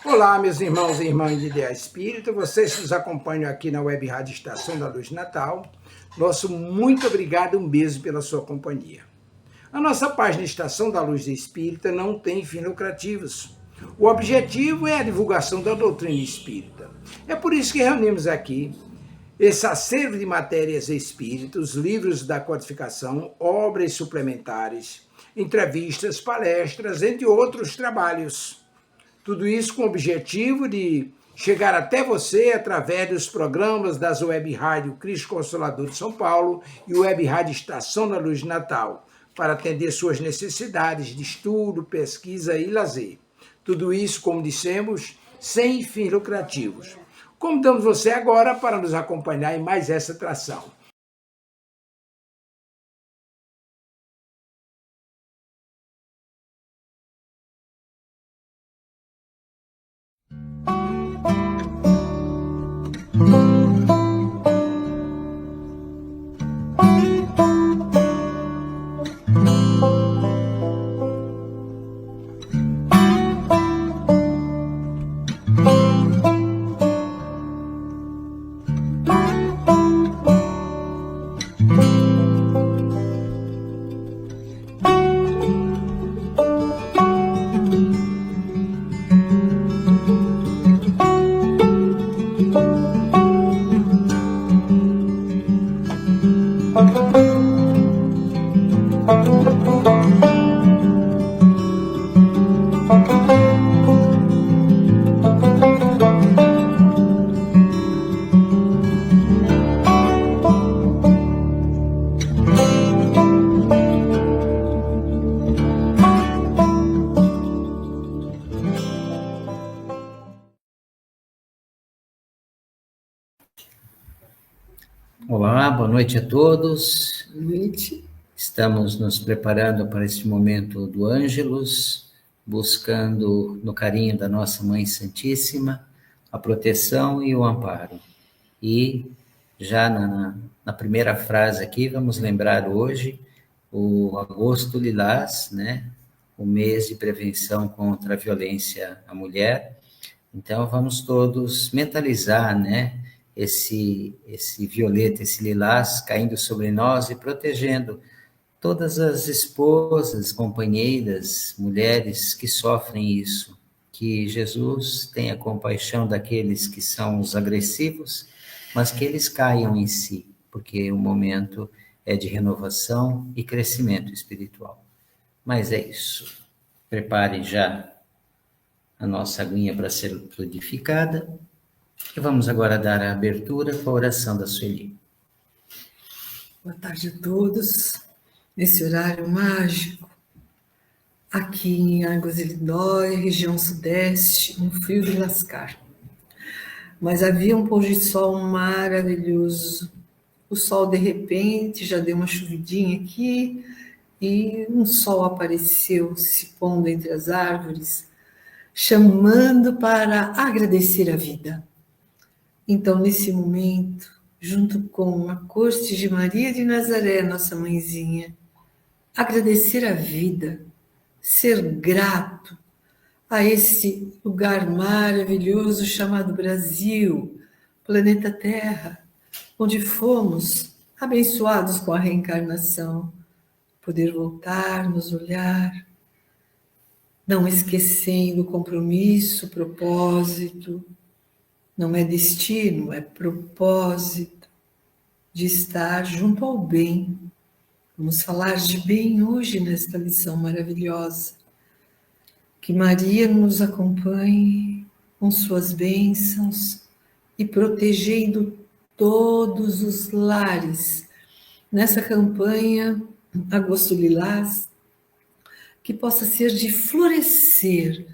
Olá, meus irmãos e irmãs de Ideia Espírita, vocês que nos acompanham aqui na Web Rádio Estação da Luz Natal, nosso muito obrigado, um beijo pela sua companhia. A nossa página Estação da Luz Espírita não tem fins lucrativos. O objetivo é a divulgação da doutrina espírita. É por isso que reunimos aqui esse acervo de matérias espíritas, livros da codificação, obras suplementares, entrevistas, palestras, entre outros trabalhos. Tudo isso com o objetivo de chegar até você através dos programas das Web Rádio Cristo Consolador de São Paulo e Web Rádio Estação da Luz de Natal, para atender suas necessidades de estudo, pesquisa e lazer. Tudo isso, como dissemos, sem fins lucrativos. Convidamos você agora para nos acompanhar em mais essa atração. Olá, boa noite a todos. Boa noite. Estamos nos preparando para este momento do Ângelus, buscando no carinho da nossa Mãe Santíssima a proteção e o amparo. E já na primeira frase aqui, vamos lembrar hoje o Agosto Lilás, né? O mês de prevenção contra a violência à mulher. Então, vamos todos mentalizar, né? Esse violeta, esse lilás caindo sobre nós e protegendo todas as esposas, companheiras, mulheres que sofrem isso. Que Jesus tenha compaixão daqueles que são os agressivos, mas que eles caiam em si, porque o momento é de renovação e crescimento espiritual. Mas é isso. Preparem já a nossa aguinha para ser fluidificada. E vamos agora dar a abertura com a oração da Sueli. Boa tarde a todos. Nesse horário mágico, aqui em Águas de Lindóia, região sudeste, um frio de lascar. Mas havia um pôr de sol maravilhoso. O sol, de repente, já deu uma chuvidinha aqui e um sol apareceu, se pondo entre as árvores, chamando para agradecer a vida. Então, nesse momento, junto com a corte de Maria de Nazaré, nossa mãezinha, agradecer a vida, ser grato a esse lugar maravilhoso chamado Brasil, planeta Terra, onde fomos abençoados com a reencarnação, poder voltar, nos olhar, não esquecendo o compromisso, o propósito. Não é destino, é propósito de estar junto ao bem. Vamos falar de bem hoje nesta lição maravilhosa. Que Maria nos acompanhe com suas bênçãos e protegendo todos os lares nessa campanha Agosto Lilás, que possa ser de florescer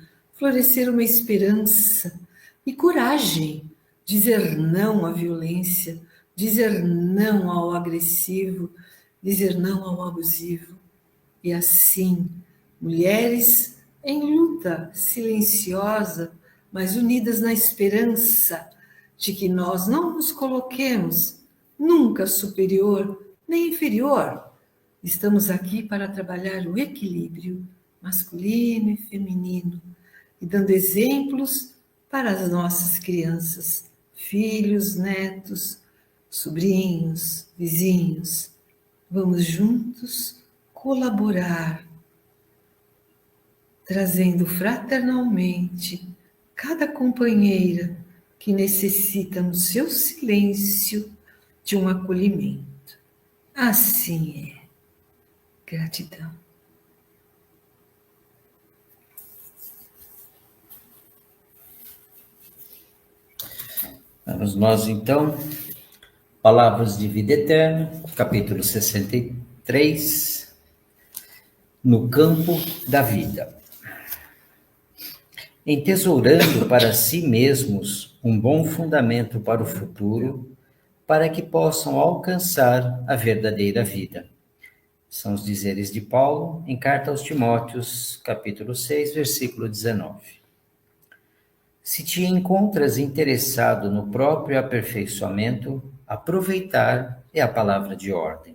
uma esperança, e coragem, dizer não à violência, dizer não ao agressivo, dizer não ao abusivo. E assim, mulheres em luta silenciosa, mas unidas na esperança de que nós não nos coloquemos nunca superior nem inferior. Estamos aqui para trabalhar o equilíbrio masculino e feminino, e dando exemplos para as nossas crianças, filhos, netos, sobrinhos, vizinhos. Vamos juntos colaborar, trazendo fraternalmente cada companheira que necessita no seu silêncio de um acolhimento. Assim é. Gratidão. Vamos nós, então, Palavras de Vida Eterna, capítulo 63, no campo da vida. Entesourando para si mesmos um bom fundamento para o futuro, para que possam alcançar a verdadeira vida. São os dizeres de Paulo em Carta aos Timóteos, capítulo 6, versículo 19. Se te encontras interessado no próprio aperfeiçoamento, aproveitar é a palavra de ordem.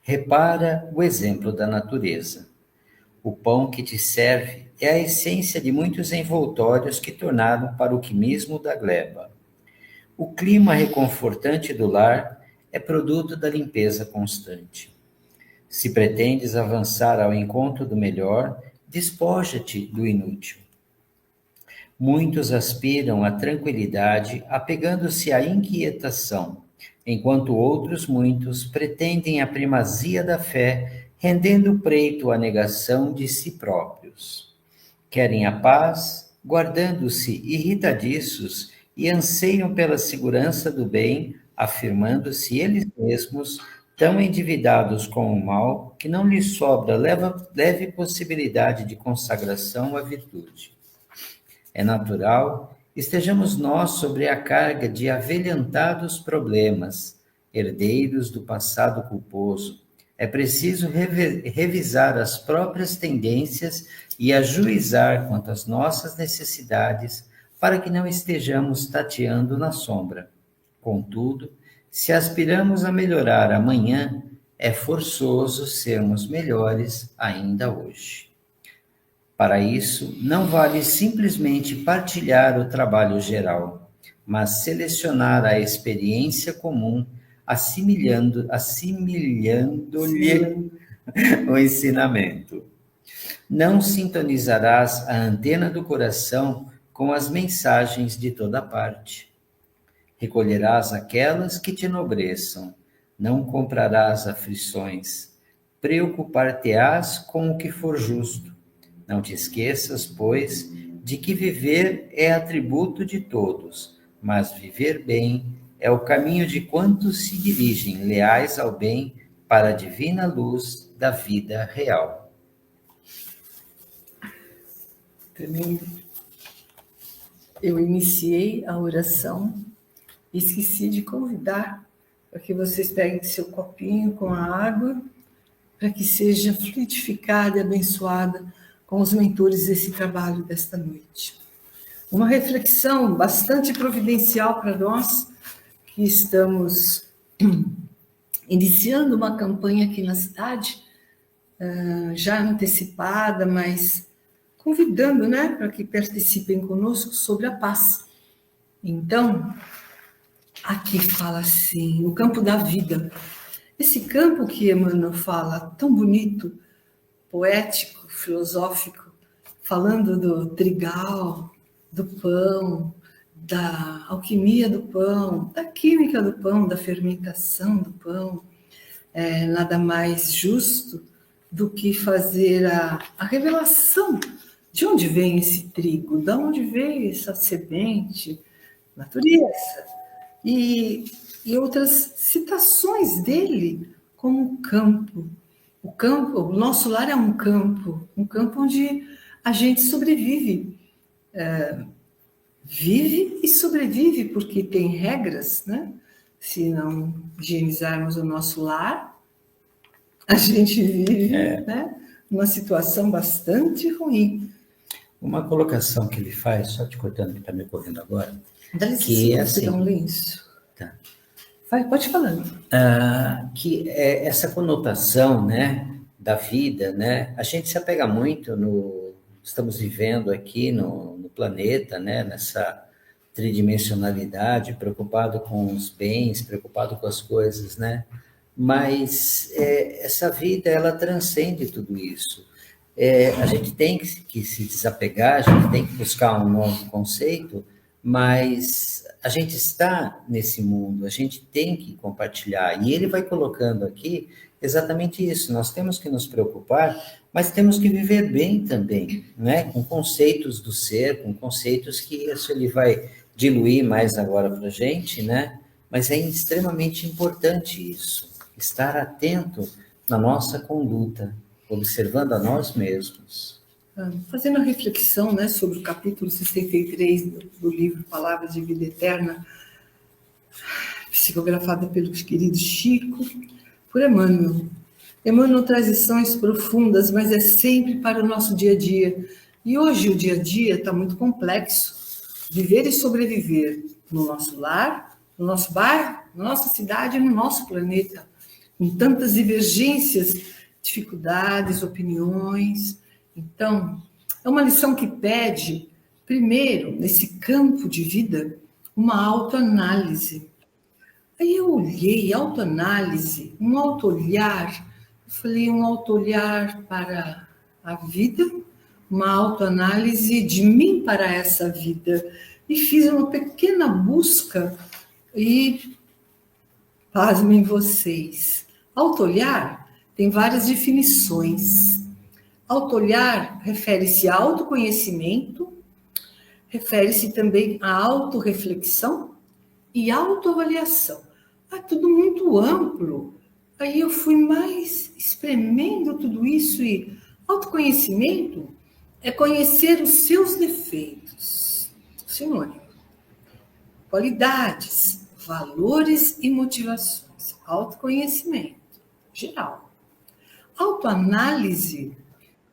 Repara o exemplo da natureza. O pão que te serve é a essência de muitos envoltórios que tornaram para o quimismo da gleba. O clima reconfortante do lar é produto da limpeza constante. Se pretendes avançar ao encontro do melhor, despoja-te do inútil. Muitos aspiram à tranquilidade, apegando-se à inquietação, enquanto outros muitos pretendem a primazia da fé, rendendo preito à negação de si próprios. Querem a paz, guardando-se irritadiços e anseiam pela segurança do bem, afirmando-se eles mesmos tão endividados com o mal que não lhes sobra leve possibilidade de consagração à virtude. É natural, estejamos nós sobre a carga de avelhantados problemas, herdeiros do passado culposo. É preciso revisar as próprias tendências e ajuizar quanto às nossas necessidades para que não estejamos tateando na sombra. Contudo, se aspiramos a melhorar amanhã, é forçoso sermos melhores ainda hoje. Para isso, não vale simplesmente partilhar o trabalho geral, mas selecionar a experiência comum, assimilhando-lhe o ensinamento. Não sintonizarás a antena do coração com as mensagens de toda parte. Recolherás aquelas que te enobreçam, não comprarás aflições, preocupar-te-ás com o que for justo. Não te esqueças, pois, de que viver é atributo de todos, mas viver bem é o caminho de quantos se dirigem leais ao bem para a divina luz da vida real. Também eu iniciei a oração e esqueci de convidar para que vocês peguem seu copinho com a água, para que seja fluidificada e abençoada com os mentores desse trabalho desta noite. Uma reflexão bastante providencial para nós, que estamos iniciando uma campanha aqui na cidade, já antecipada, mas convidando, né, para que participem conosco sobre a paz. Então, aqui fala assim, o campo da vida. Esse campo que Emmanuel fala, tão bonito, poético, filosófico, falando do trigal, do pão, da alquimia do pão, da química do pão, da fermentação do pão. Nada mais justo do que fazer a revelação de onde vem esse trigo, de onde veio essa semente, natureza, e outras citações dele como campo. O nosso lar é um campo onde a gente sobrevive, vive e sobrevive, porque tem regras, né? Se não higienizarmos o nosso lar, a gente vive, né, numa situação bastante ruim. Uma colocação que ele faz, só te cortando que está me ocorrendo agora, Dá licença, que é você assim, dá um lenço. Tá. Pode falando. Que é essa conotação, né, da vida, né? A gente se apega muito estamos vivendo aqui no planeta, né, nessa tridimensionalidade, preocupado com os bens, preocupado com as coisas, né? Mas essa vida, ela transcende tudo isso. A gente tem que se desapegar, a gente tem que buscar um novo conceito, mas a gente está nesse mundo, a gente tem que compartilhar. E ele vai colocando aqui exatamente isso. Nós temos que nos preocupar, mas temos que viver bem também, né? Com conceitos do ser, com conceitos que isso ele vai diluir mais agora para a gente, né? Mas é extremamente importante isso, estar atento na nossa conduta, observando a nós mesmos. Fazendo a reflexão, né, sobre o capítulo 63 do livro Palavras de Vida Eterna, psicografada pelo querido Chico, por Emmanuel. Emmanuel traz lições profundas, mas é sempre para o nosso dia a dia. E hoje o dia a dia está muito complexo. Viver e sobreviver no nosso lar, no nosso bairro, na nossa cidade e no nosso planeta, com tantas divergências, dificuldades, opiniões. Então, é uma lição que pede, primeiro, nesse campo de vida, uma autoanálise. Aí eu olhei, autoanálise, um autoolhar, eu falei, um autoolhar para a vida, uma autoanálise de mim para essa vida. E fiz uma pequena busca e, pasmem vocês, autoolhar tem várias definições. Autoolhar refere-se a autoconhecimento, refere-se também à autorreflexão e autoavaliação. É tudo muito amplo. Aí eu fui mais espremendo tudo isso e autoconhecimento é conhecer os seus defeitos, sinônimo, qualidades, valores e motivações. Autoconhecimento, geral. Autoanálise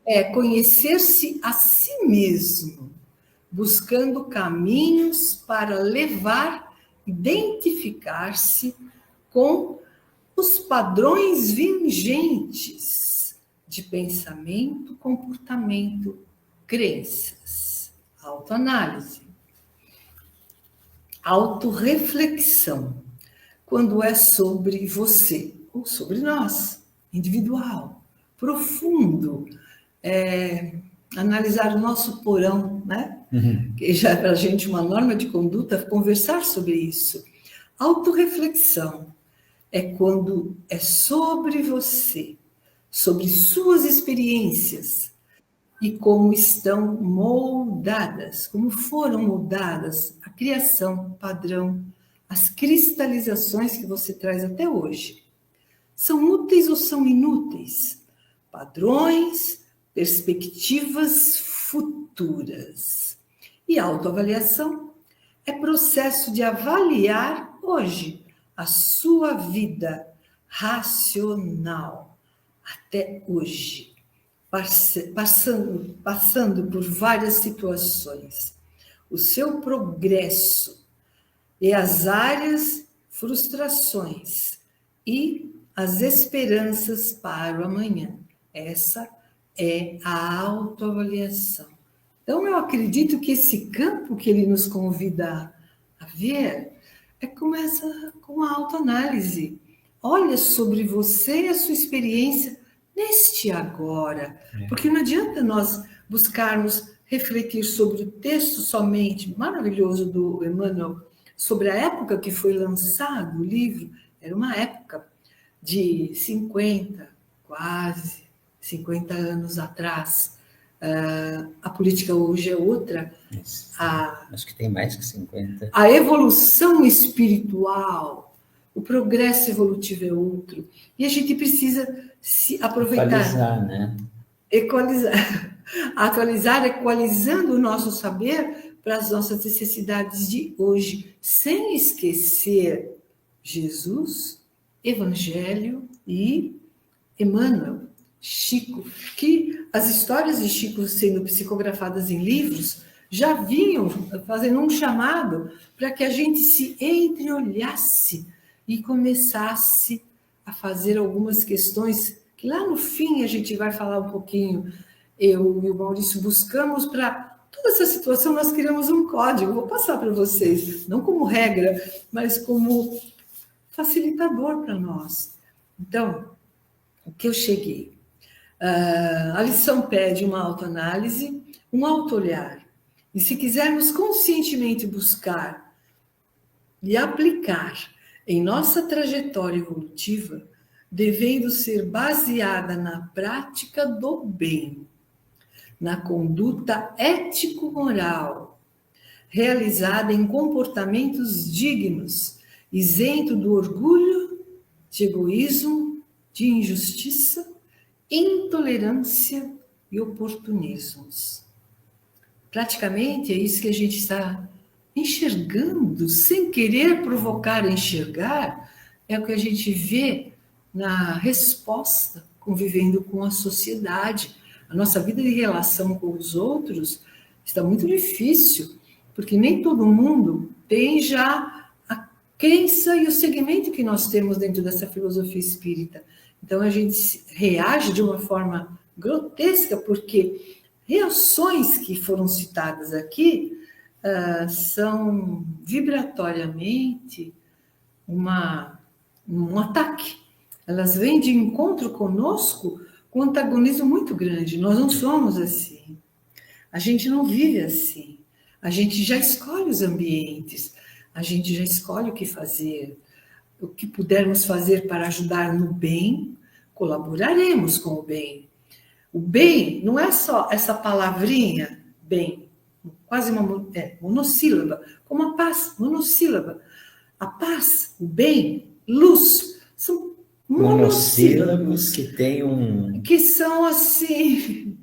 é conhecer-se a si mesmo, buscando caminhos para identificar-se com os padrões vigentes de pensamento, comportamento, crenças. Autoanálise. Autorreflexão, quando é sobre você, ou sobre nós, individual, profundo, analisar o nosso porão, né? Que já é para a gente uma norma de conduta, conversar sobre isso. Autorreflexão é quando é sobre você, sobre suas experiências e como estão moldadas, como foram moldadas a criação, padrão, as cristalizações que você traz até hoje. São úteis ou são inúteis? Padrões, perspectivas futuras. E autoavaliação é processo de avaliar hoje a sua vida racional até hoje, passando por várias situações, o seu progresso e as áreas, frustrações e as esperanças para o amanhã. Essa é a autoavaliação. Então, eu acredito que esse campo que ele nos convida a ver começa com a autoanálise. Olha sobre você e a sua experiência neste agora. Porque não adianta nós buscarmos refletir sobre o texto somente maravilhoso do Emmanuel, sobre a época que foi lançado o livro. Era uma época de 50 anos atrás. A política hoje é outra. Acho que tem mais que 50. A evolução espiritual, o progresso evolutivo é outro. E a gente precisa se aproveitar. Equalizar, né? Atualizar, equalizando o nosso saber para as nossas necessidades de hoje, sem esquecer Jesus, Evangelho e Emmanuel, Chico, que as histórias de Chico sendo psicografadas em livros já vinham fazendo um chamado para que a gente se entreolhasse e começasse a fazer algumas questões que lá no fim a gente vai falar um pouquinho. Eu e o Maurício buscamos para toda essa situação nós criamos um código, vou passar para vocês, não como regra, mas como facilitador para nós. Então, o que eu cheguei? A lição pede uma autoanálise, um autoolhar. E se quisermos conscientemente buscar e aplicar em nossa trajetória evolutiva, devendo ser baseada na prática do bem, na conduta ético-moral, realizada em comportamentos dignos, isento do orgulho, de egoísmo, de injustiça, intolerância e oportunismos. Praticamente é isso que a gente está enxergando, sem querer provocar a enxergar, é o que a gente vê na resposta, convivendo com a sociedade. A nossa vida de relação com os outros está muito difícil, porque nem todo mundo tem já a crença e o segmento que nós temos dentro dessa filosofia espírita. Então, a gente reage de uma forma grotesca, porque reações que foram citadas aqui são vibratoriamente um ataque. Elas vêm de encontro conosco com um antagonismo muito grande. Nós não somos assim. A gente não vive assim. A gente já escolhe os ambientes. A gente já escolhe o que fazer. O que pudermos fazer para ajudar no bem, colaboraremos com o bem. O bem não é só essa palavrinha, bem, quase uma monossílaba, como a paz, monossílaba. A paz, o bem, luz, são monossílabos que tem que são assim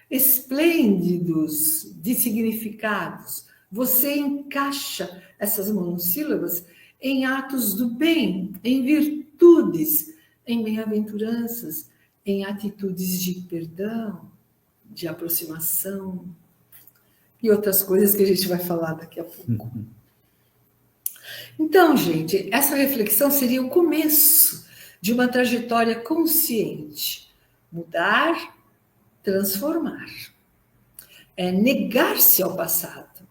esplêndidos de significados. Você encaixa essas monossílabas em atos do bem, em virtudes, em bem-aventuranças, em atitudes de perdão, de aproximação e outras coisas que a gente vai falar daqui a pouco. Então, gente, essa reflexão seria o começo de uma trajetória consciente. Mudar, transformar. É negar-se ao passado.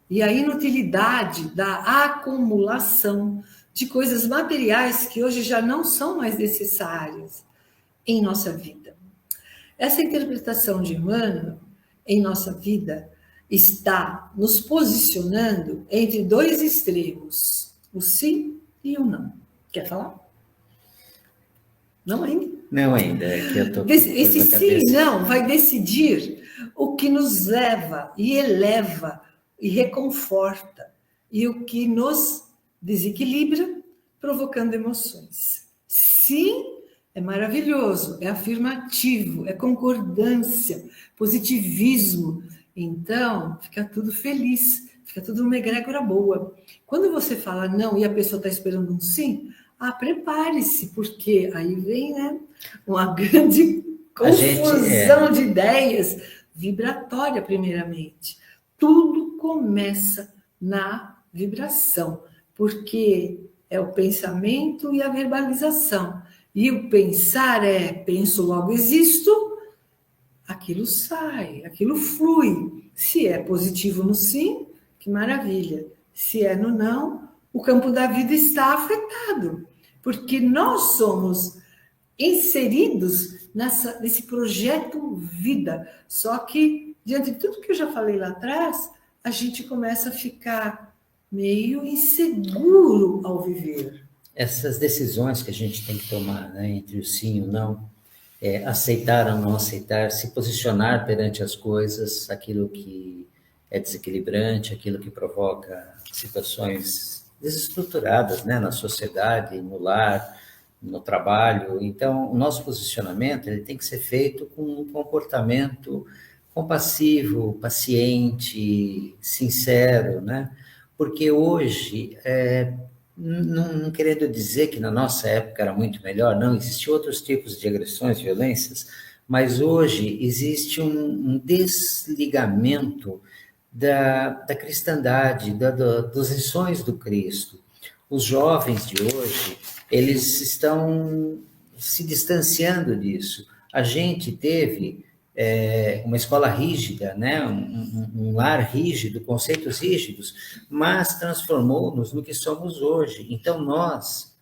E a inutilidade da acumulação de coisas materiais que hoje já não são mais necessárias em nossa vida. Essa interpretação de Emmanuel em nossa vida está nos posicionando entre dois extremos, o sim e o não. Quer falar? Não ainda? Não ainda, é que eu tô com Esse coisa na sim e cabeça. não vai decidir o que nos leva e eleva e reconforta, e o que nos desequilibra, provocando emoções. Sim, é maravilhoso, é afirmativo, é concordância, positivismo. Então, fica tudo feliz, fica tudo uma egrégora boa. Quando você fala não e a pessoa está esperando um sim, prepare-se, porque aí vem, né, uma grande confusão de ideias, vibratória, primeiramente. Tudo começa na vibração, porque é o pensamento e a verbalização. E o pensar é, penso, logo existo, aquilo sai, aquilo flui. Se é positivo no sim, que maravilha. Se é no não, o campo da vida está afetado, porque nós somos inseridos nesse projeto vida. Só que, diante de tudo que eu já falei lá atrás, a gente começa a ficar meio inseguro ao viver. Essas decisões que a gente tem que tomar, né, entre o sim e o não, aceitar ou não aceitar, se posicionar perante as coisas, aquilo que é desequilibrante, aquilo que provoca situações desestruturadas, né, na sociedade, no lar, no trabalho. Então, o nosso posicionamento ele tem que ser feito com um comportamento compassivo, paciente, sincero, né? Porque hoje, não querendo dizer que na nossa época era muito melhor, não, existiam outros tipos de agressões, violências, mas hoje existe um desligamento da cristandade, dos lições do Cristo. Os jovens de hoje, eles estão se distanciando disso. A gente teve uma escola rígida, né? Um lar rígido, conceitos rígidos, mas transformou-nos no que somos hoje. Então, nós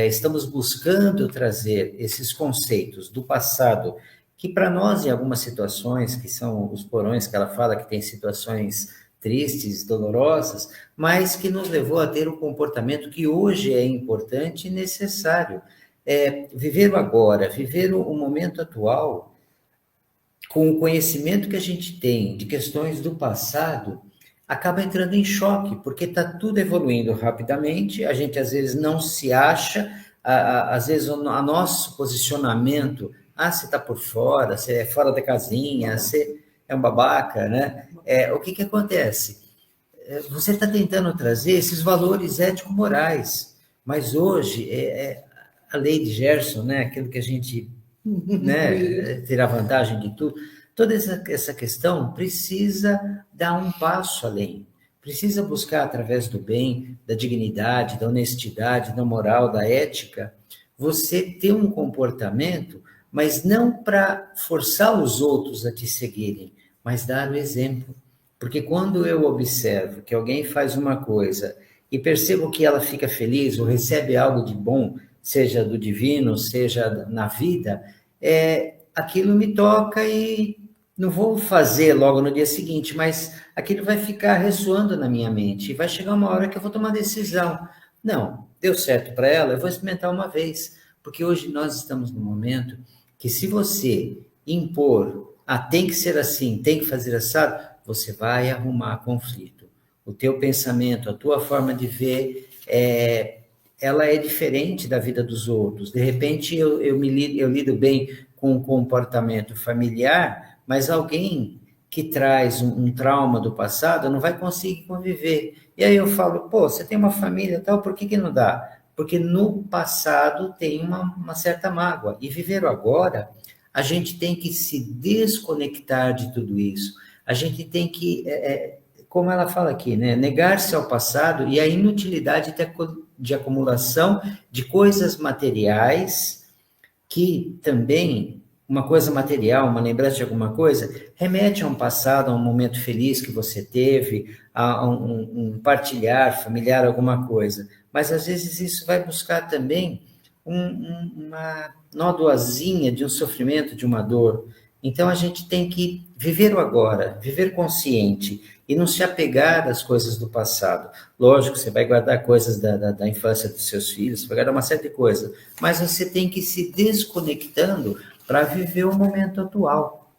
estamos buscando trazer esses conceitos do passado, que para nós, em algumas situações, que são os porões que ela fala, que tem situações tristes, dolorosas, mas que nos levou a ter um comportamento que hoje é importante e necessário. Viver o agora, viver o momento atual, com o conhecimento que a gente tem de questões do passado, acaba entrando em choque, porque está tudo evoluindo rapidamente, a gente às vezes não se acha, às vezes o nosso posicionamento, você está por fora, você é fora da casinha, você é um babaca, né? O que acontece? Você está tentando trazer esses valores ético-morais, mas hoje a lei de Gerson, né? Aquilo que a gente, né, terá vantagem de tudo. Toda essa questão precisa dar um passo além, precisa buscar, através do bem, da dignidade, da honestidade, da moral, da ética, você ter um comportamento, mas não para forçar os outros a te seguirem, mas dar o exemplo. Porque quando eu observo que alguém faz uma coisa e percebo que ela fica feliz ou recebe algo de bom, seja do divino, seja na vida, aquilo me toca e não vou fazer logo no dia seguinte, mas aquilo vai ficar ressoando na minha mente e vai chegar uma hora que eu vou tomar decisão. Não, deu certo para ela, eu vou experimentar uma vez, porque hoje nós estamos num momento que se você impor, tem que ser assim, tem que fazer assado, você vai arrumar conflito. O teu pensamento, a tua forma de ver, ela é diferente da vida dos outros. De repente, eu lido bem com o comportamento familiar, mas alguém que traz um trauma do passado não vai conseguir conviver. E aí eu falo, você tem uma família e tal, por que não dá? Porque no passado tem uma certa mágoa. E viver o agora, a gente tem que se desconectar de tudo isso. A gente tem que, como ela fala aqui, né, negar-se ao passado e a inutilidade de acumulação de coisas materiais, que também, uma coisa material, uma lembrança de alguma coisa, remete a um passado, a um momento feliz que você teve, a um partilhar familiar, alguma coisa. Mas, às vezes, isso vai buscar também uma nódoazinha de um sofrimento, de uma dor. Então, a gente tem que viver o agora, viver consciente e não se apegar às coisas do passado. Lógico, você vai guardar coisas da infância dos seus filhos, você vai guardar uma série de coisas, mas você tem que ir se desconectando para viver o momento atual.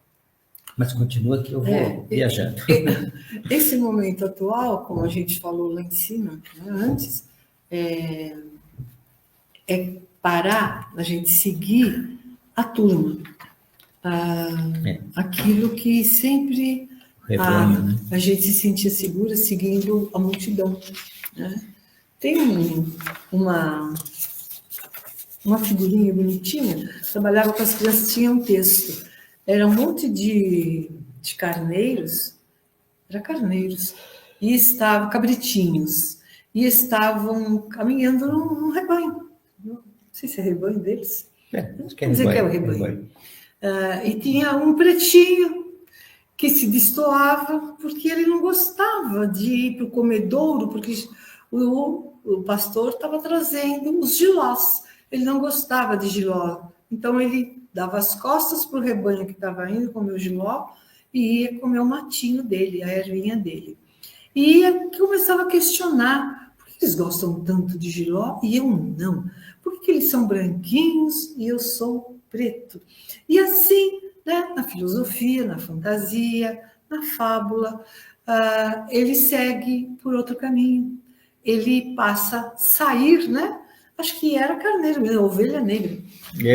Mas continua que eu vou viajando. Esse momento atual, como a gente falou lá em cima, né, antes, é parar, a gente seguir a turma. Aquilo que sempre Rebanho, né? a gente se sentia segura seguindo a multidão. Né? Tem uma figurinha bonitinha, trabalhava com as crianças, tinha um texto. Era um monte de carneiros, e estavam cabritinhos, e estavam caminhando num rebanho. Não sei se é rebanho deles. Acho que Vamos dizer que é o rebanho. E tinha um pretinho que se destoava porque ele não gostava de ir para o comedouro, porque o pastor estava trazendo os jilós. Ele não gostava de jiló. Então, ele dava as costas para o rebanho que estava indo comer o jiló e ia comer o matinho dele, a ervinha dele. E começava a questionar, por que eles gostam tanto de jiló e eu não? Por que eles são branquinhos e eu sou preto? E assim, né, na filosofia, na fantasia, na fábula, ele segue por outro caminho. Ele passa a sair, né? Acho que era carneiro mesmo, ovelha negra.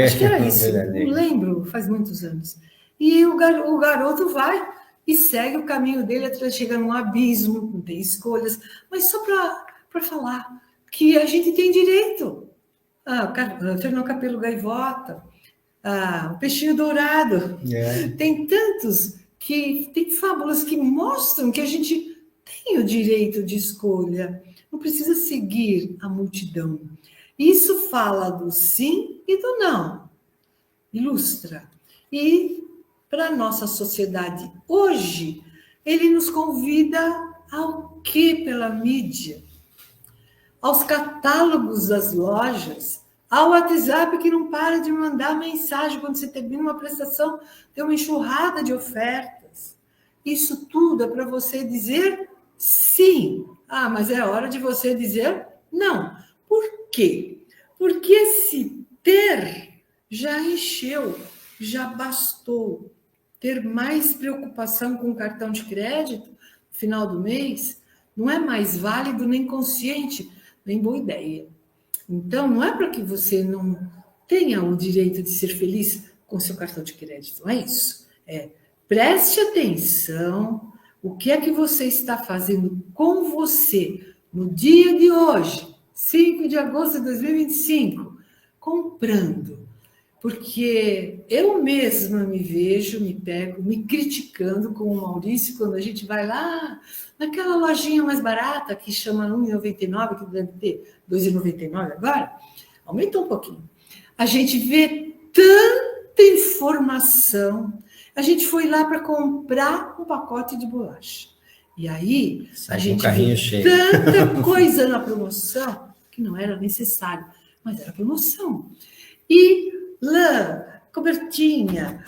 Acho que era isso, não lembro, faz muitos anos. E o garoto vai e segue o caminho dele até chegar num abismo, não tem escolhas, mas só para falar que a gente tem direito. Fernão Capelo Gaivota, o Peixinho Dourado. Tem tantos tem fábulas que mostram que a gente tem o direito de escolha, não precisa seguir a multidão. Isso fala do sim e do não, ilustra. E para a nossa sociedade hoje, ele nos convida ao quê pela mídia? Aos catálogos das lojas, ao WhatsApp que não para de mandar mensagem quando você termina uma prestação, tem uma enxurrada de ofertas. Isso tudo é para você dizer sim. Ah, mas é hora de você dizer não. Por quê? Porque esse ter já encheu, já bastou. Ter mais preocupação com o cartão de crédito no final do mês não é mais válido, nem consciente, nem boa ideia. Então, não é para que você não tenha o direito de ser feliz com seu cartão de crédito, não é isso. Preste atenção o que é que você está fazendo com você no dia de hoje, 5 de agosto de 2025, comprando. Porque eu mesma me vejo, me pego, me criticando com o Maurício quando a gente vai lá naquela lojinha mais barata que chama R$1,99, que deve ter R$2,99 agora, aumenta um pouquinho. A gente vê tanta informação. A gente foi lá para comprar um pacote de bolacha. E aí, a gente vê tanta coisa na promoção que não era necessário, mas era promoção. E lã, cobertinha,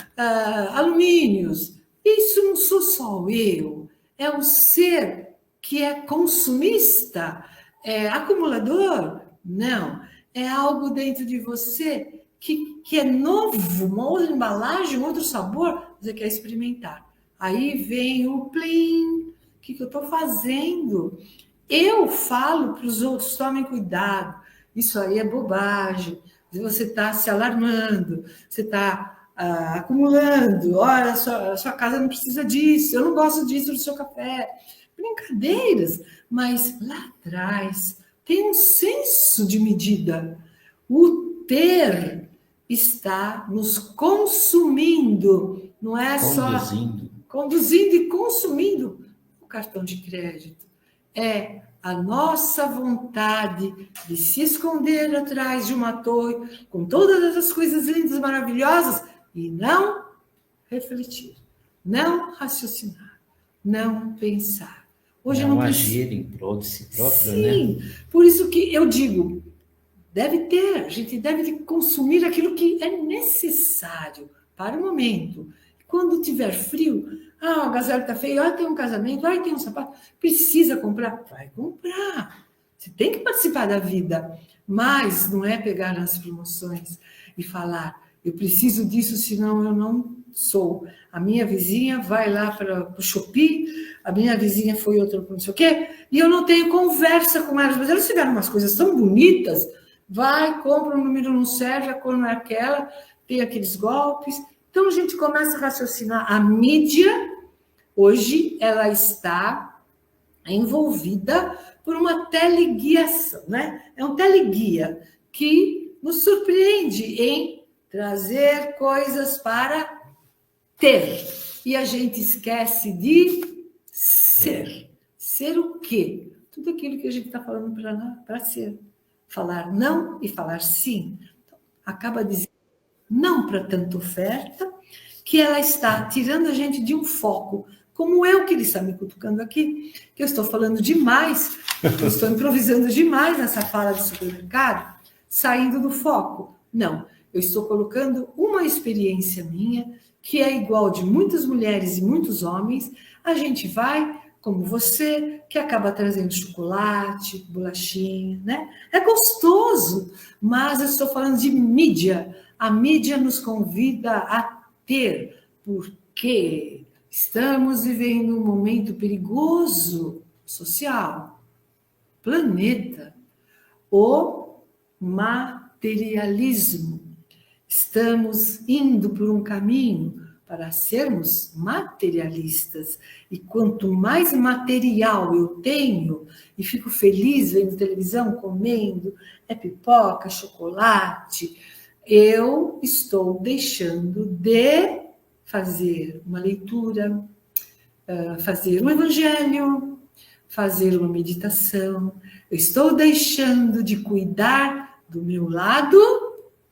alumínios, isso não sou só eu, é o ser que é consumista, é acumulador? Não, é algo dentro de você que é novo, uma outra embalagem, um outro sabor, você quer experimentar. Aí vem o plim, o que eu estou fazendo? Eu falo para os outros, tomem cuidado, isso aí é bobagem. Você está se alarmando, você está acumulando, olha, a sua casa não precisa disso, eu não gosto disso no seu café. Brincadeiras, mas lá atrás tem um senso de medida. O ter está nos consumindo, não é só conduzindo e consumindo o cartão de crédito. É a nossa vontade de se esconder atrás de uma torre com todas essas coisas lindas, maravilhosas e não refletir, não raciocinar, não pensar. Hoje não agir em prol de si próprio, sim, né? Por isso que eu digo, a gente deve consumir aquilo que é necessário para o momento. Quando tiver frio, o agasalho está feio, tem um casamento, tem um sapato, precisa comprar? Vai comprar. Você tem que participar da vida, mas não é pegar nas promoções e falar, eu preciso disso, senão eu não sou. A minha vizinha vai lá para o Shopee, a minha vizinha foi outra, não sei o quê, e eu não tenho conversa com elas, mas elas tiveram umas coisas tão bonitas, vai, compra, o número não serve, a cor não é aquela, tem aqueles golpes. Então, a gente começa a raciocinar. A mídia, hoje, ela está envolvida por uma teleguiação, né? É um teleguia que nos surpreende em trazer coisas para ter. E a gente esquece de ser. Ser o quê? Tudo aquilo que a gente está falando para ser. Falar não e falar sim. Então, acaba dizendo não para tanta oferta, que ela está tirando a gente de um foco, como eu que ele está me cutucando aqui, que eu estou falando demais, eu estou improvisando demais nessa fala de supermercado, saindo do foco. Não, eu estou colocando uma experiência minha, que é igual de muitas mulheres e muitos homens, a gente vai, como você, que acaba trazendo chocolate, bolachinha, né? É gostoso, mas eu estou falando de mídia. A mídia nos convida a ter, porque estamos vivendo um momento perigoso social. Planeta, o materialismo. Estamos indo por um caminho para sermos materialistas. E quanto mais material eu tenho, e fico feliz vendo televisão, comendo, pipoca, chocolate, eu estou deixando de fazer uma leitura, fazer um evangelho, fazer uma meditação. Eu estou deixando de cuidar do meu lado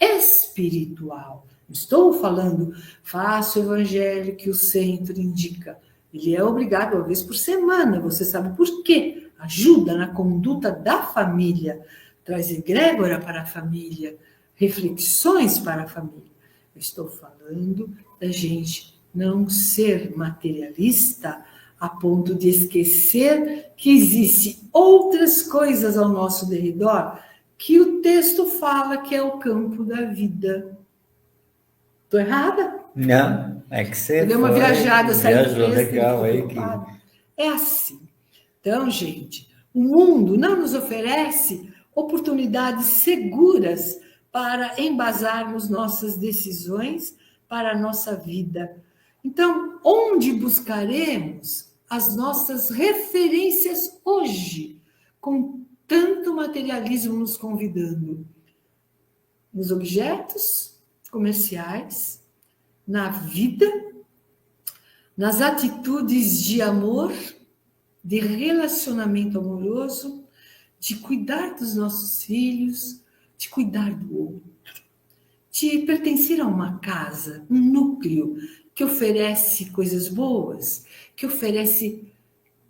espiritual. Estou falando, faça o evangelho que o centro indica. Ele é obrigado uma vez por semana, você sabe por quê? Ajuda na conduta da família, traz egrégora para a família, reflexões para a família. Eu estou falando da gente não ser materialista a ponto de esquecer que existem outras coisas ao nosso derredor que o texto fala que é o campo da vida. Estou errada? Não, é que você deu uma viajada, viajou legal aí. É assim. Então, gente, o mundo não nos oferece oportunidades seguras para embasarmos nossas decisões para a nossa vida. Então, onde buscaremos as nossas referências hoje, com tanto materialismo nos convidando? Nos objetos comerciais, na vida, nas atitudes de amor, de relacionamento amoroso, de cuidar dos nossos filhos, de cuidar do outro, de pertencer a uma casa, um núcleo que oferece coisas boas, que oferece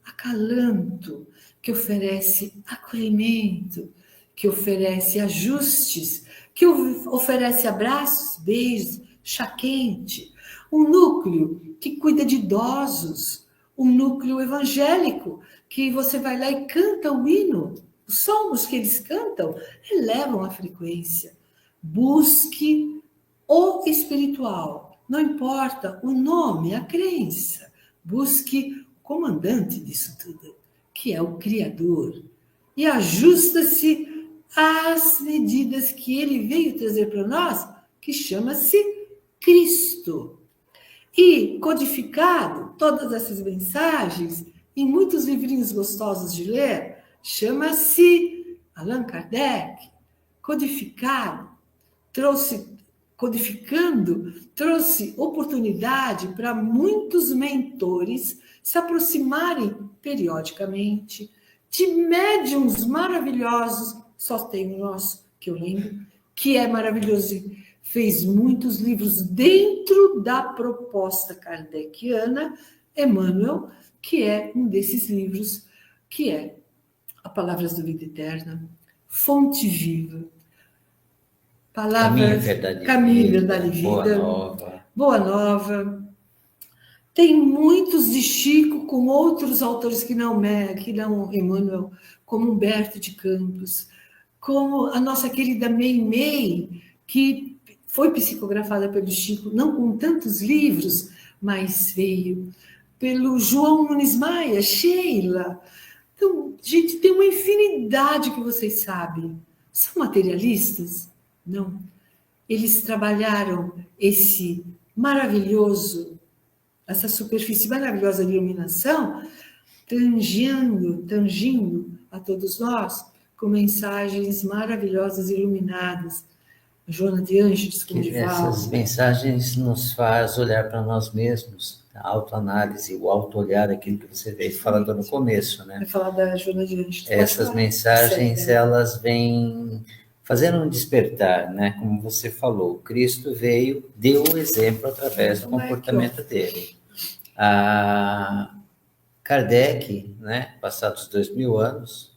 acalanto, que oferece acolhimento, que oferece ajustes, que oferece abraços, beijos, chá quente, um núcleo que cuida de idosos, um núcleo evangélico, que você vai lá e canta o hino, os salmos que eles cantam elevam a frequência. Busque o espiritual, não importa o nome, a crença, busque o comandante disso tudo, que é o Criador, e ajusta-se às medidas que ele veio trazer para nós, que chama-se Cristo. E codificado, todas essas mensagens, em muitos livrinhos gostosos de ler, chama-se Allan Kardec. Codificando, trouxe oportunidade para muitos mentores se aproximarem periodicamente de médiums maravilhosos, só tem o nosso, que eu lembro, que é maravilhoso, fez muitos livros dentro da proposta kardeciana, Emmanuel, que é um desses livros, que é A Palavras da Vida Eterna, Fonte Viva, Palavras, Caminho, Verdade e Vida, Boa Nova. Tem muitos de Chico, com outros autores que não Emmanuel, como Humberto de Campos, como a nossa querida Meimei, que foi psicografada pelo Chico, não com tantos livros, mas veio pelo João Nunes Maia, Sheila. Então, gente, tem uma infinidade que vocês sabem. São materialistas? Não. Eles trabalharam essa superfície maravilhosa de iluminação, tangindo a todos nós com mensagens maravilhosas e iluminadas. A Joana de Ângeles, como essas mensagens nos faz olhar para nós mesmos, a autoanálise, o auto-olhar, aquilo que você veio falando no começo, né? Vai falar da Joana de Ângeles. Essas mensagens, elas vêm fazendo um despertar, né? Como você falou, Cristo veio, deu o exemplo através do comportamento dele. Kardec, né? Passados 2000 anos,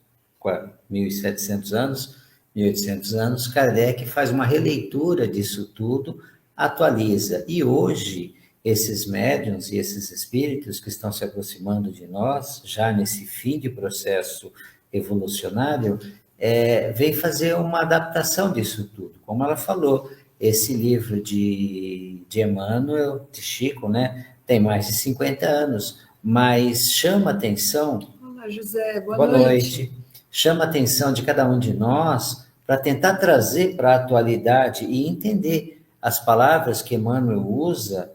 1.700 anos, 1.800 anos, Kardec faz uma releitura disso tudo, atualiza. E hoje, esses médiuns e esses espíritos que estão se aproximando de nós, já nesse fim de processo evolucionário, vem fazer uma adaptação disso tudo. Como ela falou, esse livro de Emmanuel, de Chico, né, tem mais de 50 anos, mas chama atenção... Olá, José, boa noite. Chama a atenção de cada um de nós para tentar trazer para a atualidade e entender as palavras que Emmanuel usa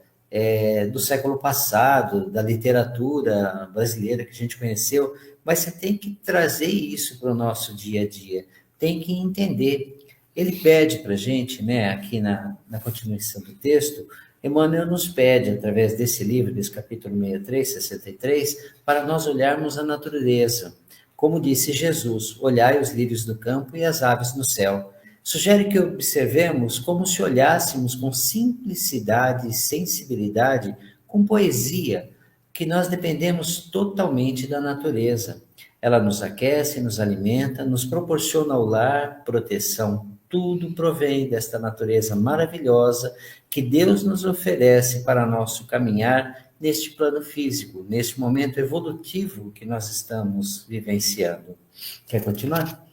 do século passado, da literatura brasileira que a gente conheceu, mas você tem que trazer isso para o nosso dia a dia, tem que entender. Ele pede para a gente, né, aqui na continuação do texto, Emmanuel nos pede, através desse livro, desse capítulo 63, 63, para nós olharmos a natureza. Como disse Jesus, olhai os lírios do campo e as aves no céu. sugere que observemos como se olhássemos com simplicidade e sensibilidade, com poesia, que nós dependemos totalmente da natureza. Ela nos aquece, nos alimenta, nos proporciona o lar, proteção. Tudo provém desta natureza maravilhosa que Deus nos oferece para nosso caminhar neste plano físico, neste momento evolutivo que nós estamos vivenciando. Quer continuar?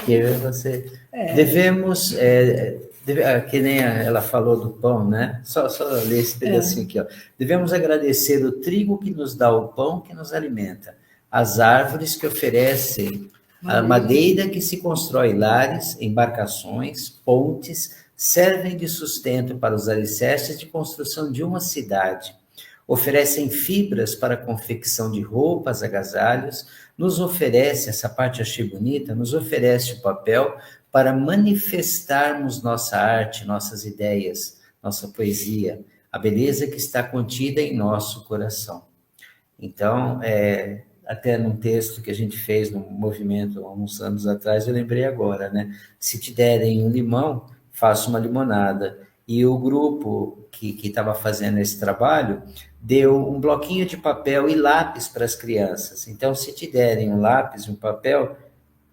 Que você devemos, que nem ela falou do pão, né? Só ler esse pedacinho aqui, ó. Devemos agradecer o trigo que nos dá o pão que nos alimenta, as árvores que oferecem a madeira que se constrói lares, embarcações, pontes, servem de sustento para os alicerces de construção de uma cidade. Oferecem fibras para a confecção de roupas, agasalhos, nos oferece, essa parte achei bonita, nos oferece o papel para manifestarmos nossa arte, nossas ideias, nossa poesia, a beleza que está contida em nosso coração. Então, até num texto que a gente fez num movimento há uns anos atrás, eu lembrei agora, né? Se te derem um limão, faça uma limonada. E o grupo que estava fazendo esse trabalho deu um bloquinho de papel e lápis para as crianças. Então, se te derem um lápis e um papel,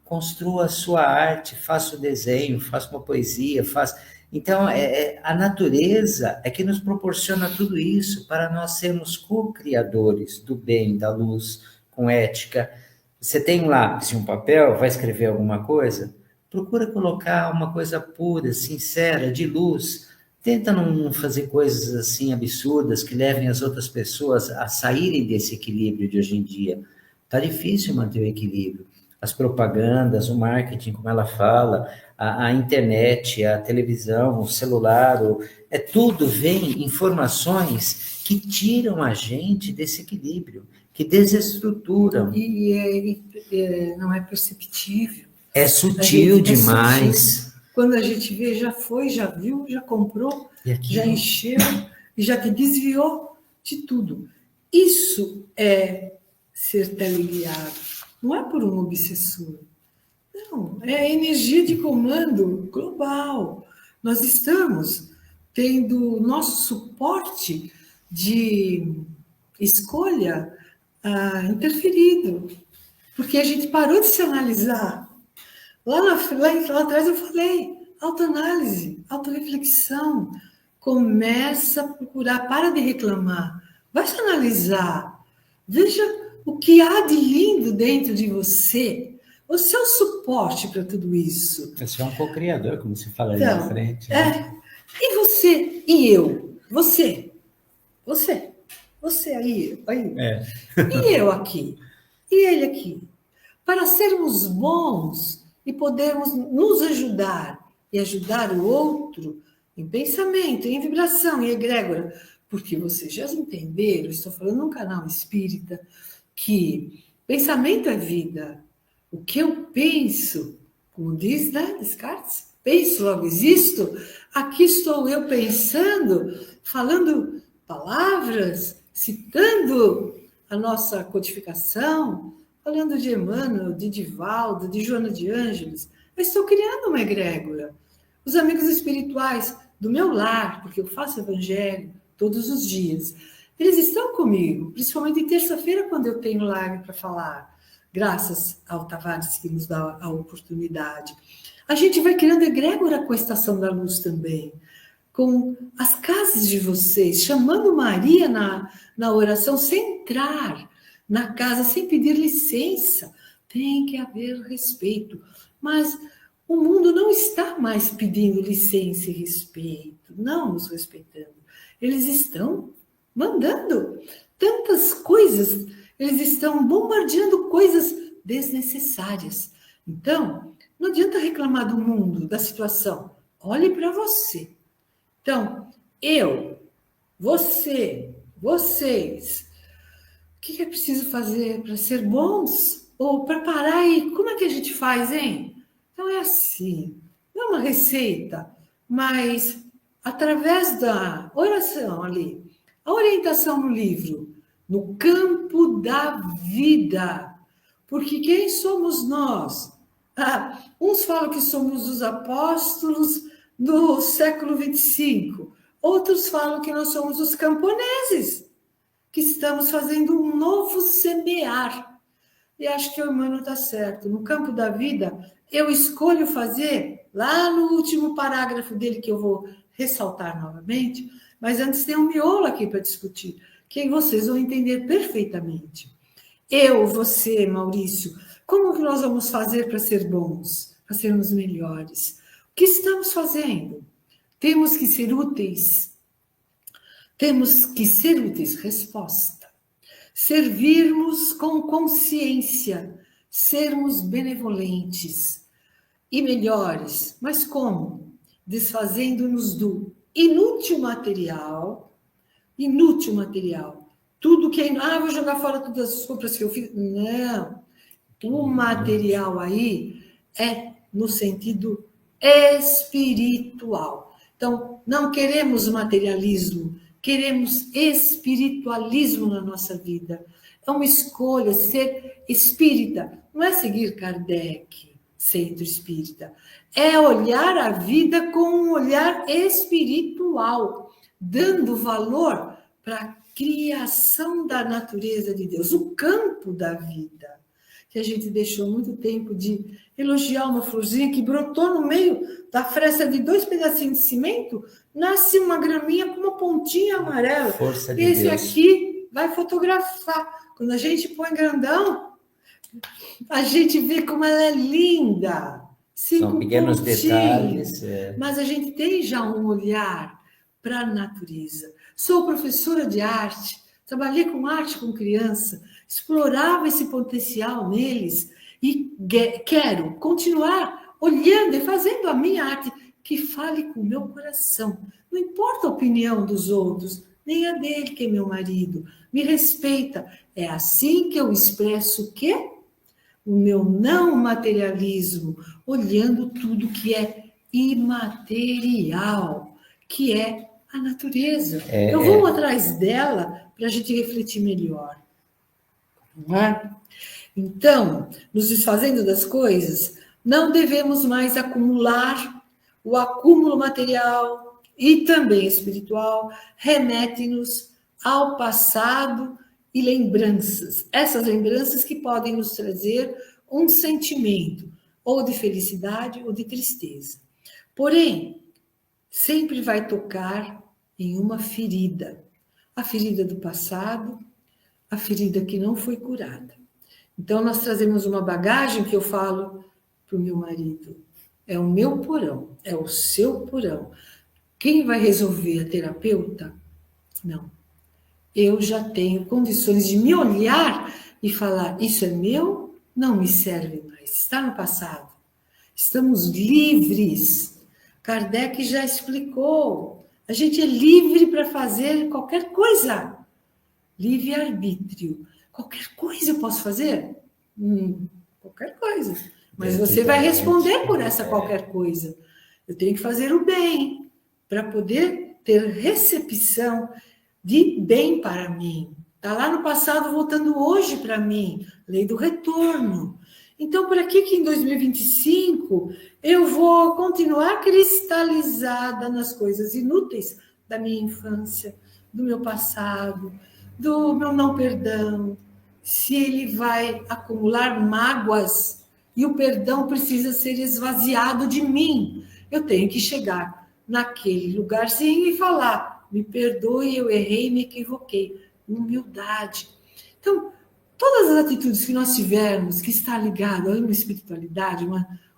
construa a sua arte, faça o desenho, faça uma poesia, faça... Então, a natureza é que nos proporciona tudo isso para nós sermos co-criadores do bem, da luz, com ética. Você tem um lápis e um papel, vai escrever alguma coisa? Procura colocar uma coisa pura, sincera, de luz. Tenta não fazer coisas assim absurdas que levem as outras pessoas a saírem desse equilíbrio de hoje em dia. Tá difícil manter o equilíbrio. As propagandas, o marketing, como ela fala, a internet, a televisão, o celular, tudo vem informações que tiram a gente desse equilíbrio, que desestruturam. E não é perceptível. É sutil demais. Sutil. Quando a gente vê, já foi, já viu, já comprou, já encheu e já te desviou de tudo. Isso é ser teleguiado. Não é por um obsessor. Não, é energia de comando global. Nós estamos tendo nosso suporte de escolha interferido, porque a gente parou de se analisar. Lá atrás eu falei, autoanálise, autorreflexão, começa a procurar, para de reclamar, vai se analisar, veja o que há de lindo dentro de você, o seu suporte para tudo isso. Você é um co-criador, como se fala ali na frente. Né? E você, e eu, você aí. E eu aqui, e ele aqui. Para sermos bons e podermos nos ajudar e ajudar o outro em pensamento, em vibração, em egrégora. Porque vocês já entenderam, estou falando num canal espírita, que pensamento é vida. O que eu penso, como diz, né, Descartes, penso, logo existo, aqui estou eu pensando, falando palavras, citando a nossa codificação, falando de Emmanuel, de Divaldo, de Joana de Ângeles. Eu estou criando uma egrégora. Os amigos espirituais do meu lar, porque eu faço evangelho todos os dias, eles estão comigo, principalmente em terça-feira, quando eu tenho live para falar, graças ao Tavares que nos dá a oportunidade. A gente vai criando egrégora com a Estação da Luz também, com as casas de vocês, chamando Maria na oração, sem entrar na casa, sem pedir licença. Tem que haver respeito. Mas o mundo não está mais pedindo licença e respeito, não nos respeitando. Eles estão mandando tantas coisas, eles estão bombardeando coisas desnecessárias. Então, não adianta reclamar do mundo, da situação. Olhe para você. Então, eu, você, vocês, o que é preciso fazer para ser bons? Ou para parar e como é que a gente faz, hein? Então é assim, não é uma receita, mas através da oração ali, a orientação no livro, no campo da vida. Porque quem somos nós? Uns falam que somos os apóstolos do século 25, outros falam que nós somos os camponeses, que estamos fazendo um novo semear. E acho que o Emmanuel está certo. No campo da vida, eu escolho fazer, lá no último parágrafo dele, que eu vou ressaltar novamente, mas antes tem um miolo aqui para discutir, que vocês vão entender perfeitamente. Eu, você, Maurício, como que nós vamos fazer para ser bons, para sermos melhores? O que estamos fazendo? Temos que ser úteis. Temos que ser úteis. Resposta. Servirmos com consciência, sermos benevolentes e melhores. Mas como? Desfazendo-nos do inútil material. Tudo que é... vou jogar fora todas as compras que eu fiz. Não. O material aí é no sentido espiritual. Então, não queremos materialismo, queremos espiritualismo na nossa vida. É uma escolha ser espírita. Não é seguir Kardec, centro espírita. É olhar a vida com um olhar espiritual, dando valor para a criação da natureza de Deus, o campo da vida, que a gente deixou muito tempo de elogiar uma florzinha que brotou no meio da fresta de 2 pedacinhos de cimento, nasce uma graminha com uma pontinha amarela. Força de Esse Deus. aqui vai fotografar. Quando a gente põe grandão, a gente vê como ela é linda. 5 São pequenos pontinhos. detalhes. Mas a gente tem já um olhar para a natureza. Sou professora de arte, trabalhei com arte com criança, explorava esse potencial neles e quero continuar olhando e fazendo a minha arte que fale com o meu coração. Não importa a opinião dos outros, nem a dele, que é meu marido. Me respeita. É assim que eu expresso o quê? O meu não materialismo, olhando tudo que é imaterial, que é a natureza. Eu vou atrás dela para a gente refletir melhor. Não é? Então, nos desfazendo das coisas, não devemos mais acumular. O acúmulo material e também espiritual remete-nos ao passado e lembranças. Essas lembranças que podem nos trazer um sentimento ou de felicidade ou de tristeza. Porém, sempre vai tocar em uma ferida. A ferida do passado, a ferida que não foi curada. Então, nós trazemos uma bagagem que eu falo para o meu marido. É o meu porão, é o seu porão. Quem vai resolver? A terapeuta? Não. Eu já tenho condições de me olhar e falar, isso é meu, não me serve mais, está no passado. Estamos livres. Kardec já explicou. A gente é livre para fazer qualquer coisa. Livre-arbítrio. Qualquer coisa eu posso fazer? Qualquer coisa. Mas você vai responder por essa qualquer coisa. Eu tenho que fazer o bem para poder ter recepção de bem para mim. Está lá no passado, voltando hoje para mim. Lei do retorno. Então, por aqui que em 2025 eu vou continuar cristalizada nas coisas inúteis da minha infância, do meu passado, do meu não perdão. Se ele vai acumular mágoas e o perdão precisa ser esvaziado de mim, eu tenho que chegar naquele lugarzinho e falar, me perdoe, eu errei, me equivoquei. Humildade. Então, todas as atitudes que nós tivermos, que está ligado a uma espiritualidade,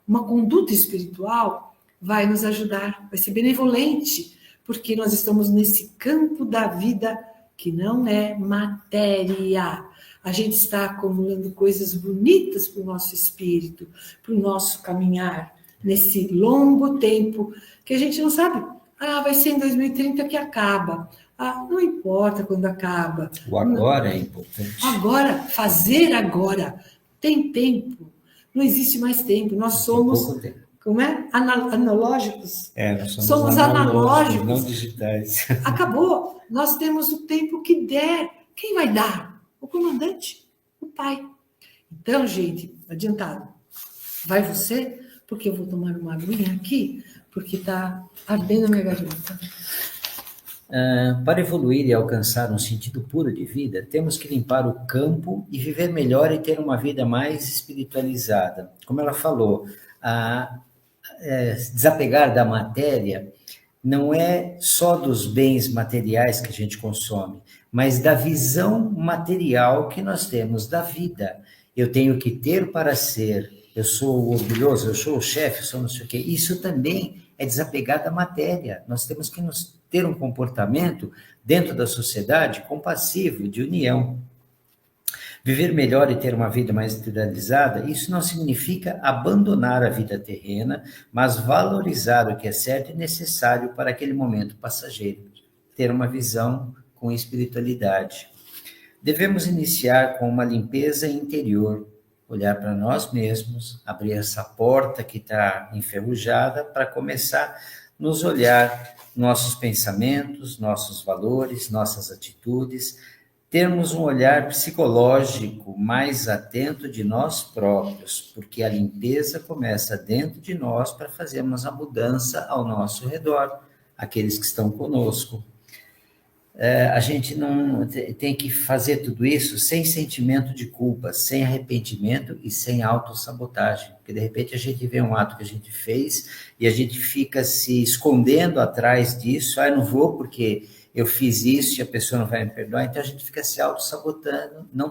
uma conduta espiritual, vai nos ajudar, vai ser benevolente, porque nós estamos nesse campo da vida que não é matéria. A gente está acumulando coisas bonitas para o nosso espírito, para o nosso caminhar, nesse longo tempo, que a gente não sabe, vai ser em 2030 que acaba. Não importa quando acaba. O agora é importante. Agora, fazer agora. Tem tempo. Não existe mais tempo. Nós somos, como é? Analógicos. Nós somos analógicos. Não digitais. Acabou. Nós temos o tempo que der. Quem vai dar? O comandante, o pai. Então, gente, adiantado. Vai você? Porque eu vou tomar uma aguinha aqui, porque está ardendo a minha garganta. Para evoluir e alcançar um sentido puro de vida, temos que limpar o campo e viver melhor e ter uma vida mais espiritualizada. Como ela falou, desapegar da matéria não é só dos bens materiais que a gente consome, mas da visão material que nós temos da vida. Eu tenho que ter para ser, eu sou orgulhoso, eu sou o chefe, eu sou não sei o quê. Isso também é desapegar da matéria. Nós temos que ter um comportamento dentro da sociedade compassivo, de união. Viver melhor e ter uma vida mais espiritualizada, isso não significa abandonar a vida terrena, mas valorizar o que é certo e necessário para aquele momento passageiro. Ter uma visão com espiritualidade. Devemos iniciar com uma limpeza interior, olhar para nós mesmos, abrir essa porta que está enferrujada para começar a nos olhar nossos pensamentos, nossos valores, nossas atitudes, termos um olhar psicológico mais atento de nós próprios, porque a limpeza começa dentro de nós para fazermos a mudança ao nosso redor, aqueles que estão conosco. A gente não tem que fazer tudo isso sem sentimento de culpa, sem arrependimento e sem autossabotagem, porque de repente a gente vê um ato que a gente fez e a gente fica se escondendo atrás disso, não vou porque eu fiz isso e a pessoa não vai me perdoar, então a gente fica se autossabotando, não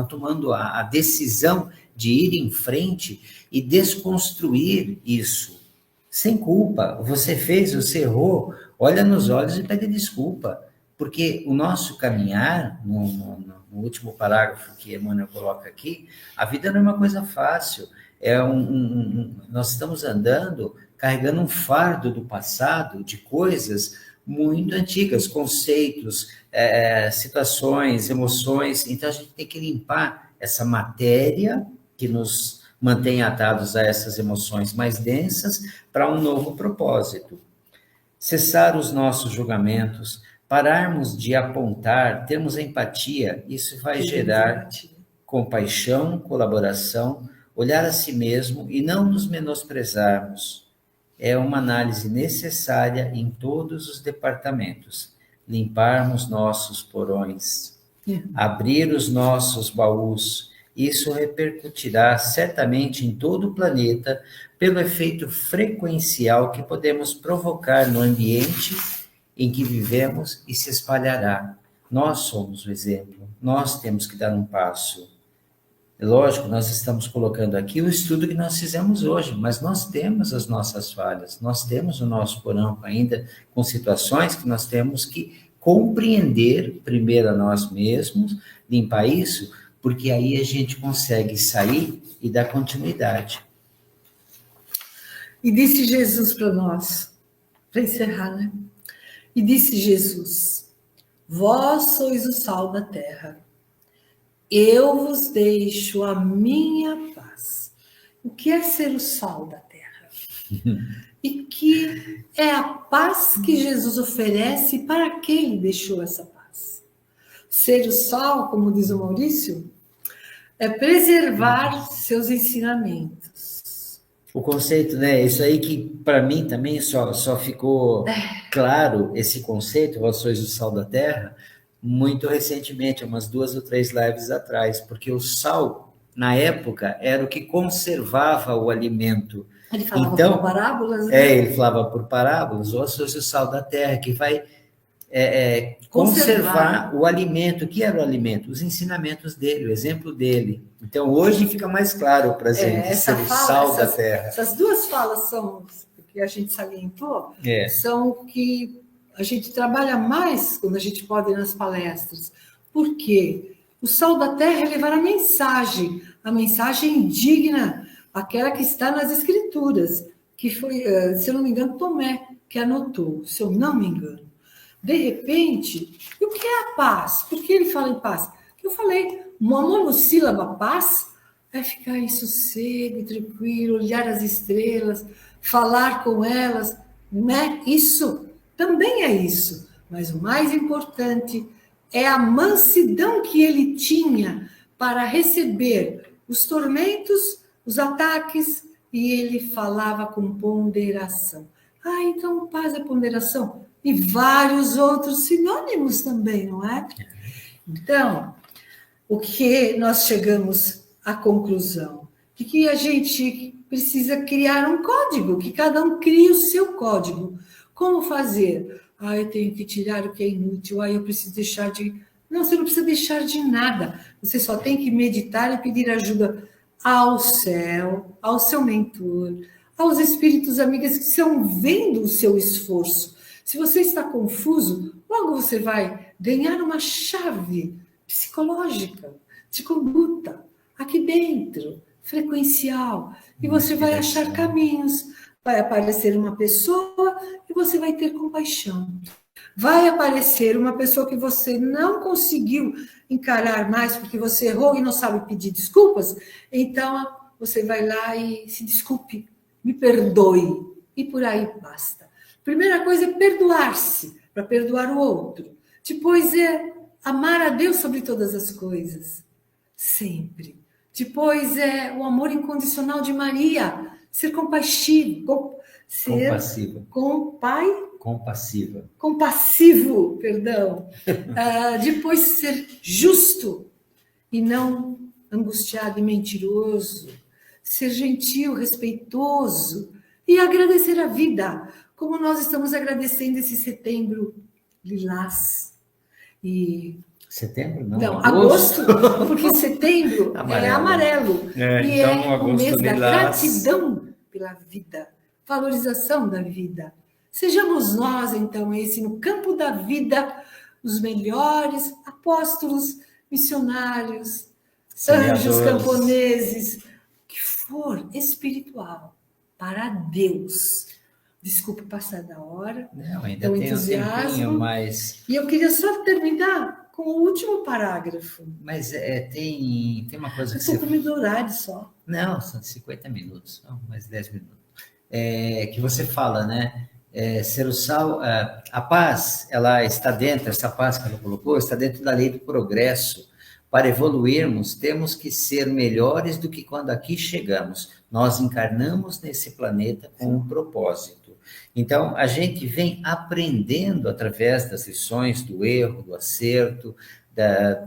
tomando a decisão de ir em frente e desconstruir isso. Sem culpa, você fez, você errou, olha nos olhos e pede desculpa, porque o nosso caminhar, no último parágrafo que Emmanuel coloca aqui, a vida não é uma coisa fácil, nós estamos andando, carregando um fardo do passado, de coisas muito antigas, conceitos, situações, emoções, então a gente tem que limpar essa matéria que nos mantém atados a essas emoções mais densas para um novo propósito. Cessar os nossos julgamentos, pararmos de apontar, termos empatia, isso vai gerar compaixão, colaboração, olhar a si mesmo e não nos menosprezarmos. É uma análise necessária em todos os departamentos. Limparmos nossos porões, abrir os nossos baús. Isso repercutirá certamente em todo o planeta pelo efeito frequencial que podemos provocar no ambiente em que vivemos e se espalhará. Nós somos o exemplo, nós temos que dar um passo. Lógico, nós estamos colocando aqui o estudo que nós fizemos hoje, mas nós temos as nossas falhas, nós temos o nosso porão ainda com situações que nós temos que compreender primeiro a nós mesmos, limpar isso, porque aí a gente consegue sair e dar continuidade. E disse Jesus para nós, para encerrar, né? E disse Jesus, vós sois o sal da terra, eu vos deixo a minha paz. O que é ser o sal da terra? E que é a paz que Jesus oferece e para quem ele deixou essa paz? Ser o sal, como diz o Maurício, é preservar seus ensinamentos. O conceito, né? Isso aí que para mim também só ficou claro, esse conceito, vós sois o sal da terra, muito recentemente, umas 2 ou 3 lives atrás, porque o sal, na época, era o que conservava o alimento. Ele falava por parábolas, né? Ele falava por parábolas, vós sois o sal da terra, que vai conservar o alimento. O que era o alimento? Os ensinamentos dele, o exemplo dele. Então, hoje fica mais claro para a gente ser o sal da terra. Essas 2 falas são, que a gente salientou, são o que a gente trabalha mais quando a gente pode ir nas palestras. Por quê? O sal da terra é levar a mensagem digna, aquela que está nas Escrituras, que foi, se eu não me engano, Tomé que anotou, se eu não me engano. De repente, e o que é a paz? Por que ele fala em paz? Eu falei, uma monossílaba paz é ficar em sossego, tranquilo, olhar as estrelas, falar com elas, né? Isso também é isso. Mas o mais importante é a mansidão que ele tinha para receber os tormentos os ataques e ele falava com ponderação. Ah, então paz é ponderação. E vários outros sinônimos também, não é? Então, o que nós chegamos à conclusão? De que a gente precisa criar um código, que cada um crie o seu código. Como fazer? Ah, eu tenho que tirar o que é inútil, ah, eu preciso deixar de... Não, você não precisa deixar de nada. Você só tem que meditar e pedir ajuda ao céu, ao seu mentor, aos espíritos amigas que estão vendo o seu esforço. Se você está confuso, logo você vai ganhar uma chave psicológica, de conduta, aqui dentro, frequencial, e você vai achar caminhos. Vai aparecer uma pessoa e você vai ter compaixão. Vai aparecer uma pessoa que você não conseguiu encarar mais porque você errou e não sabe pedir desculpas, então você vai lá e se desculpe, me perdoe, e por aí basta. Primeira coisa é perdoar-se, para perdoar o outro. Depois é amar a Deus sobre todas as coisas, sempre. Depois é o amor incondicional de Maria, ser compassivo, ser compassivo, perdão. Depois ser justo e não angustiado e mentiroso, ser gentil, respeitoso e agradecer a vida, como nós estamos agradecendo esse setembro lilás. Setembro, não? Não, agosto, porque setembro é amarelo. E então, é o mês da lilás. gratidão pela vida, valorização da vida. Sejamos nós, então, no campo da vida, os melhores apóstolos, missionários, anjos, camponeses, o que for espiritual, para Deus. Desculpe passar da hora. Não, ainda tem um tempinho, mas... E eu queria só terminar com o último parágrafo. Mas tem uma coisa que você... Eu estou com horário só. Não, são 50 minutos, não, mais 10 minutos. Que você fala, né? Ser o sal... a paz, ela está dentro, essa paz que ela colocou, está dentro da lei do progresso. Para evoluirmos, temos que ser melhores do que quando aqui chegamos. Nós encarnamos nesse planeta com um propósito. Então, a gente vem aprendendo através das lições, do erro, do acerto,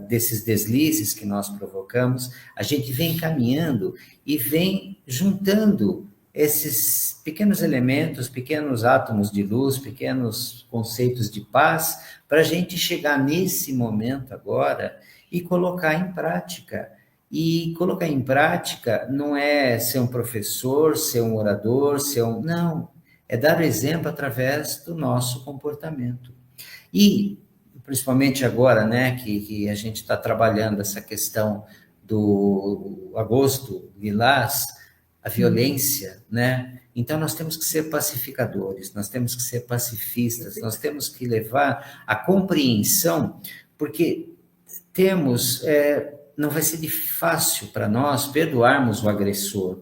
desses deslizes que nós provocamos, a gente vem caminhando e vem juntando esses pequenos elementos, pequenos átomos de luz, pequenos conceitos de paz, para a gente chegar nesse momento agora e colocar em prática. E colocar em prática não é ser um professor, ser um orador, não, é dar o exemplo através do nosso comportamento. E, principalmente agora, né, que a gente está trabalhando essa questão do agosto lilás, a violência, né? Então, nós temos que ser pacificadores, nós temos que ser pacifistas, nós temos que levar a compreensão, porque não vai ser fácil para nós perdoarmos o agressor,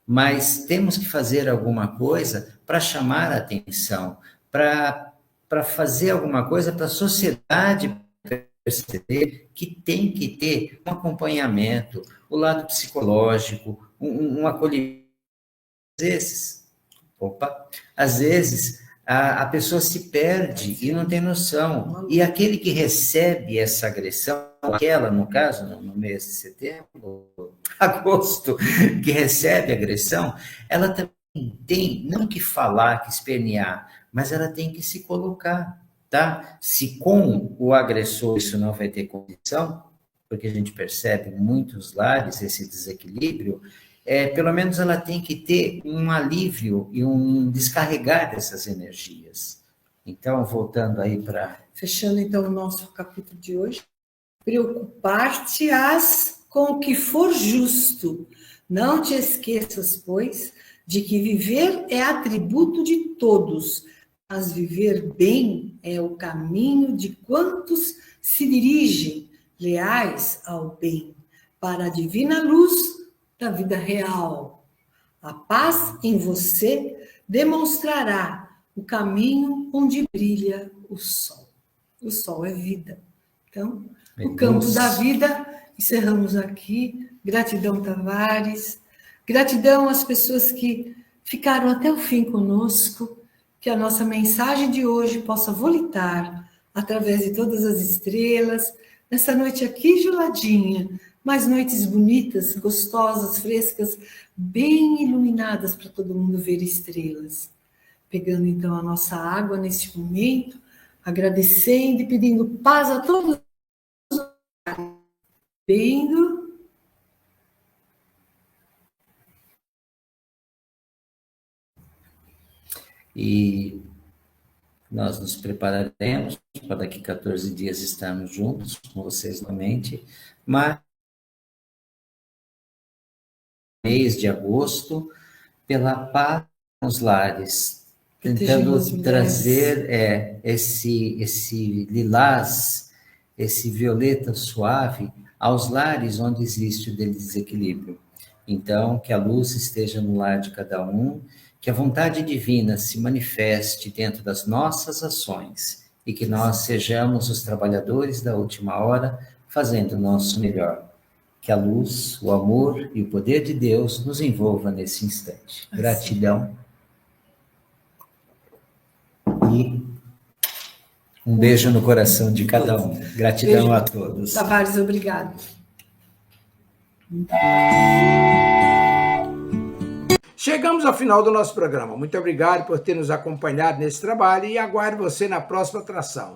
mas temos que fazer alguma coisa para chamar a atenção, para fazer alguma coisa para a sociedade perceber que tem que ter um acompanhamento, o lado psicológico, um acolhimento. Às vezes a pessoa se perde e não tem noção. E aquele que recebe essa agressão, aquela, no caso, no mês de setembro, agosto, que recebe agressão, ela também tem, não que falar, que espernear, mas ela tem que se colocar, tá? Se com o agressor isso não vai ter condição, porque a gente percebe em muitos lares esse desequilíbrio, pelo menos ela tem que ter um alívio e um descarregar dessas energias. Então, voltando aí para... Fechando, então, o nosso capítulo de hoje. Preocupar-te-ás com o que for justo. Não te esqueças, pois, de que viver é atributo de todos, mas viver bem é o caminho de quantos se dirigem leais ao bem, para a divina luz da vida real. A paz em você demonstrará o caminho onde brilha o sol. O sol é vida. Então, o campo da vida, encerramos aqui. Gratidão, Tavares. Gratidão às pessoas que ficaram até o fim conosco, que a nossa mensagem de hoje possa volitar através de todas as estrelas, nessa noite aqui geladinha, mas noites bonitas, gostosas, frescas, bem iluminadas para todo mundo ver estrelas. Pegando então a nossa água neste momento, agradecendo e pedindo paz a todos, bebendo. E nós nos prepararemos para daqui 14 dias estarmos juntos com vocês novamente, mas mês de agosto, pela paz nos lares, tentando trazer esse lilás, esse violeta suave aos lares onde existe o desequilíbrio. Então, que a luz esteja no lar de cada um, que a vontade divina se manifeste dentro das nossas ações e que nós sejamos os trabalhadores da última hora, fazendo o nosso melhor. Que a luz, o amor e o poder de Deus nos envolva nesse instante. Gratidão. E um beijo no coração de cada um. Gratidão beijo a todos. Tavares, obrigado. Chegamos ao final do nosso programa. Muito obrigado por ter nos acompanhado nesse trabalho e aguardo você na próxima atração.